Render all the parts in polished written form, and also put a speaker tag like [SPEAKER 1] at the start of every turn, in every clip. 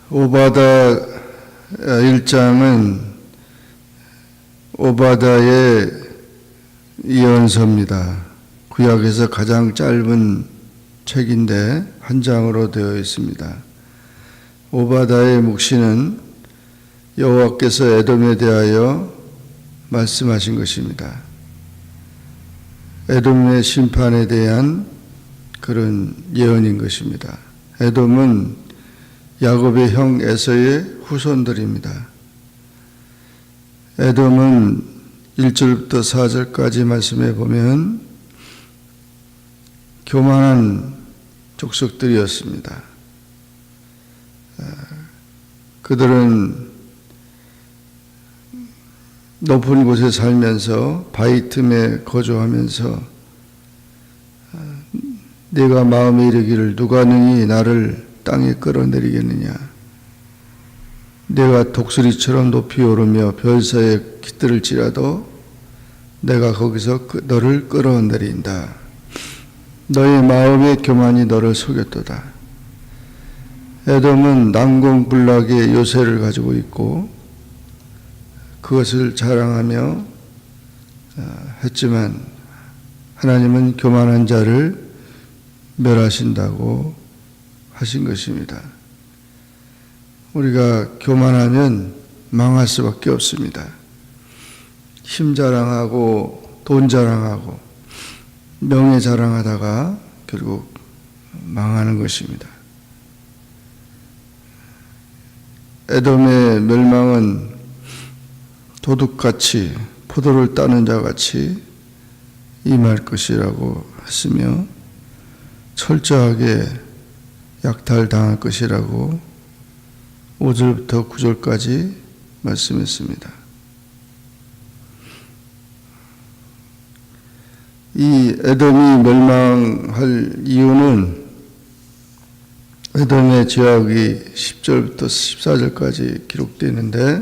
[SPEAKER 1] 오바다 1장은 오바다의 예언서입니다. 구약에서 가장 짧은 책인데 한 장으로 되어 있습니다. 오바다의 묵시는 여호와께서 에돔에 대하여 말씀하신 것입니다. 에돔의 심판에 대한 그런 예언인 것입니다. 에돔은 야곱의 형 에서의 후손들입니다. 에돔은 1절부터 4절까지 말씀해 보면 교만한 족속들이었습니다. 그들은 높은 곳에 살면서 바위 틈에 거주하면서 내가 마음에 이르기를 누가 능히 나를 땅에 끌어내리겠느냐. 내가 독수리처럼 높이 오르며 별사에 깃들을지라도 내가 거기서 너를 끌어내린다. 너의 마음의 교만이 너를 속였도다. 에돔은 난공불락의 요새를 가지고 있고 그것을 자랑하며 했지만 하나님은 교만한 자를 멸하신다고 하신 것입니다. 우리가 교만하면 망할 수밖에 없습니다. 힘 자랑하고 돈 자랑하고 명예 자랑하다가 결국 망하는 것입니다. 에돔의 멸망은 도둑같이 포도를 따는 자같이 임할 것이라고 했으며 철저하게 약탈당할 것이라고 5절부터 9절까지 말씀했습니다. 이 에돔이 멸망할 이유는 에돔의 죄악이 10절부터 14절까지 기록되어 있는데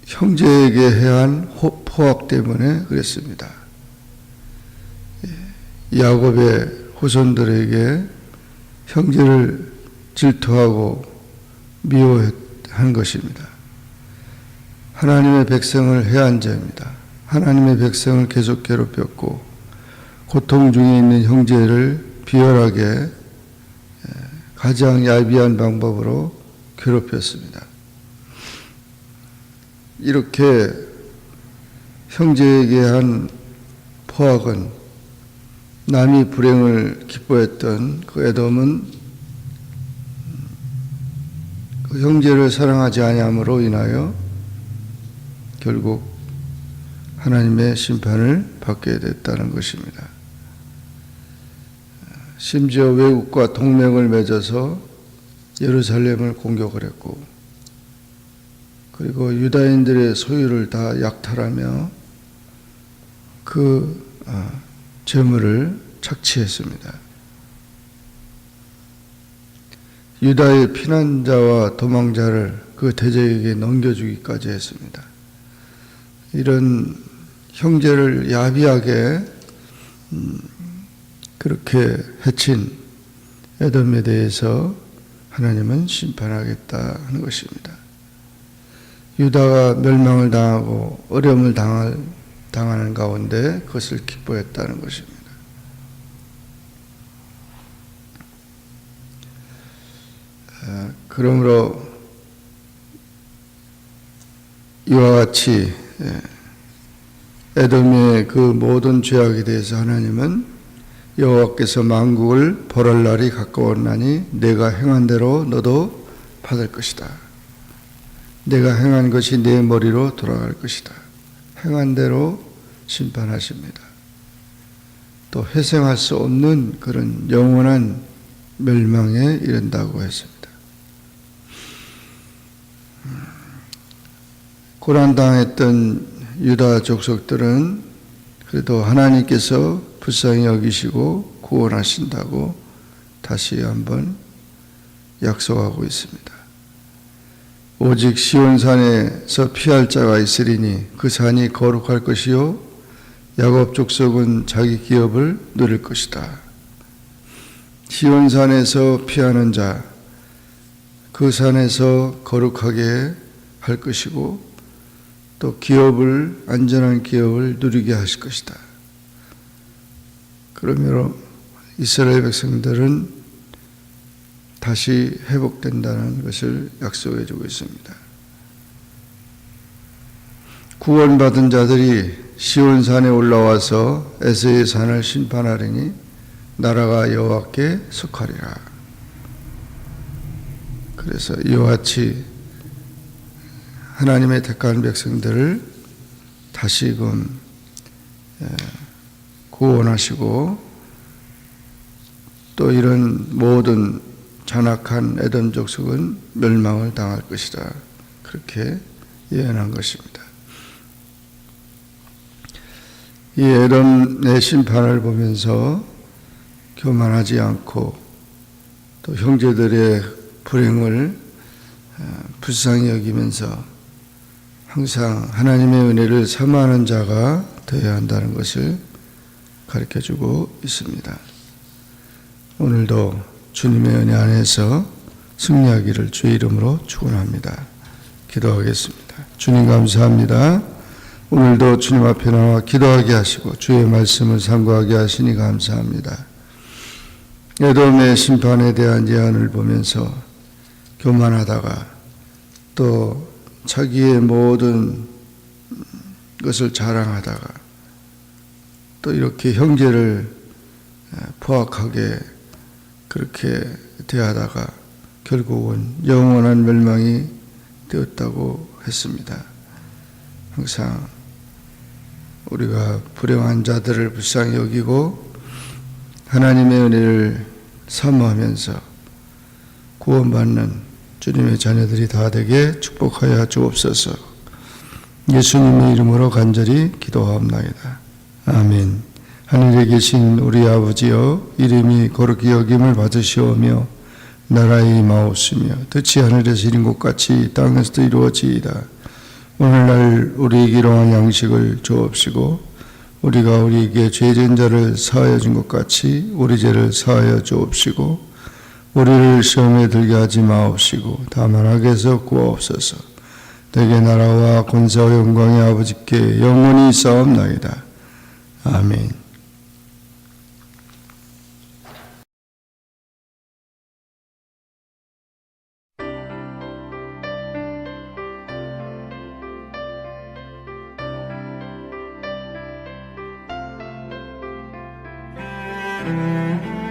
[SPEAKER 1] 형제에게 해한 포악 때문에 그랬습니다. 야곱의 후손들에게 형제를 질투하고 미워한 것입니다. 하나님의 백성을 해한 죄입니다. 하나님의 백성을 계속 괴롭혔고 고통 중에 있는 형제를 비열하게 가장 야비한 방법으로 괴롭혔습니다. 이렇게 형제에게 한 포악은 남이 불행을 기뻐했던 그 에돔은 그 형제를 사랑하지 아니함으로 인하여 결국 하나님의 심판을 받게 됐다는 것입니다. 심지어 외국과 동맹을 맺어서 예루살렘을 공격을 했고 그리고 유다인들의 소유를 다 약탈하며 그 재물을 착취했습니다. 유다의 피난자와 도망자를 그 대적에게 넘겨주기까지 했습니다. 이런 형제를 야비하게 그렇게 해친 에돔에 대해서 하나님은 심판하겠다 하는 것입니다. 유다가 멸망을 당하고 어려움을 당하는 가운데 그것을 기뻐했다는 것입니다. 그러므로 이와 같이 에돔의 그 모든 죄악에 대해서 하나님은 여호와께서 만국을 벌할 날이 가까웠나니 내가 행한 대로 너도 받을 것이다. 내가 행한 것이 내 머리로 돌아갈 것이다. 행한 대로 심판하십니다. 또 회생할 수 없는 그런 영원한 멸망에 이른다고 했습니다. 고난당했던 유다 족속들은 그래도 하나님께서 불쌍히 여기시고 구원하신다고 다시 한번 약속하고 있습니다. 오직 시온산에서 피할 자가 있으리니 그 산이 거룩할 것이요 야곱 족속은 자기 기업을 누릴 것이다. 시온산에서 피하는 자, 그 산에서 거룩하게 할 것이고 또 기업을, 안전한 기업을 누리게 하실 것이다. 그러므로 이스라엘 백성들은 다시 회복된다는 것을 약속해 주고 있습니다. 구원받은 자들이 시온산에 올라와서 에세의 산을 심판하리니 나라가 여호와께 속하리라. 그래서 이와 같이 하나님의 택한 백성들을 다시금 구원하시고 또 이런 모든 잔악한 에돔 족속은 멸망을 당할 것이다. 그렇게 예언한 것입니다. 이 에돔의 심판을 보면서 교만하지 않고 또 형제들의 불행을 불쌍히 여기면서 항상 하나님의 은혜를 사모하는 자가 되어야 한다는 것을 가르쳐주고 있습니다. 오늘도 주님의 은혜 안에서 승리하기를 주의 이름으로 축원합니다. 기도하겠습니다. 주님 감사합니다. 오늘도 주님 앞에 나와 기도하게 하시고 주의 말씀을 상고하게 하시니 감사합니다. 에돔의 심판에 대한 예언을 보면서 교만하다가 또 자기의 모든 것을 자랑하다가 또 이렇게 형제를 포악하게 그렇게 대하다가 결국은 영원한 멸망이 되었다고 했습니다. 항상 우리가 불행한 자들을 불쌍히 여기고 하나님의 은혜를 사모하면서 구원받는 주님의 자녀들이 다 되게 축복하여 주옵소서. 예수님의 이름으로 간절히 기도하옵나이다. 아멘. 하늘에 계신 우리 아버지여, 이름이 거룩히 여김을 받으시오며 나라의 임하옵시며 뜻이 하늘에서 이룬 것 같이 땅에서도 이루어지이다. 오늘날 우리에게 일용할 양식을 주옵시고 우리가 우리에게 죄진 자를 사하여 준 것 같이 우리 죄를 사하여 주옵시고 우리를 시험에 들게 하지 마옵시고 다만 악에서 구하옵소서. 대개 나라와 권세와 영광의 아버지께 영원히 있사옵나이다. 아멘.
[SPEAKER 2] Thank you.